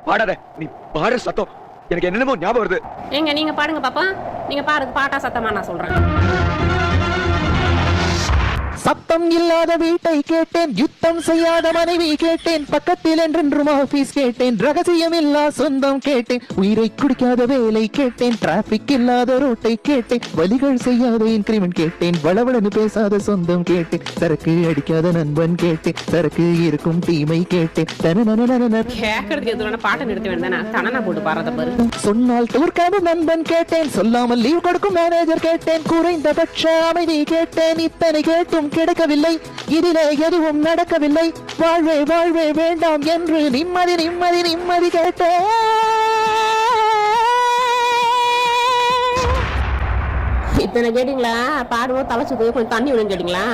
பாடாத. நீ பாடுற சத்தம் எனக்கு என்னென்னமோ ஞாபகம் வருது. ஏங்க நீங்க பாடுங்க பாப்பா. நீங்க பாடுறது பாட்டா சத்தமா நான் சொல்றேன். சத்தம் இல்லாத வீட்டை கேட்டேன், யுத்தம் செய்யாத மனைவி கேட்டேன், பக்கத்தில் என்றென்றும் ஆபீஸ் கேட்டேன், ரகசியம் இல்லா சொந்தம் கேட்டேன், உயிரை குடிக்காத வேலை கேட்டேன், டிராபிக் இல்லாத ரோட்டை கேட்டேன், வலிகள் செய்யாத இன்கிரிமெண்ட் கேட்டேன், வளவளன்னு பேசாத சொந்தம் கேட்டேன், சரக்கு அடிக்காத நண்பன் கேட்டேன், சரக்கு இருக்கும் தீமை கேட்டேன். கேட்கறதுக்கு எதுவும் பாட்டை நிறுத்த வேண்டாம். தனனா போட்டு பாடுறத பாரு. சொன்னால் தூர்க்காத நண்பன் கேட்டேன், சொல்லாமல் லீவ் கொடுக்கும் மேனேஜர் கேட்டேன், குறைந்தபட்ச அமைதி கேட்டேன், இத்தனை கேட்டும் கிடைக்கவில்லை, இதிலே எதுவும் நடக்கவில்லை, வாழ்வே வாழ்வே வேண்டாம் என்று நிம்மதி நிம்மதி நிம்மதி கேட்டேன். இத்தனை கேட்டீங்களா? பாடுவோம் தலைச்சு கொஞ்சம் தண்ணி விழுந்து கேட்டீங்களா?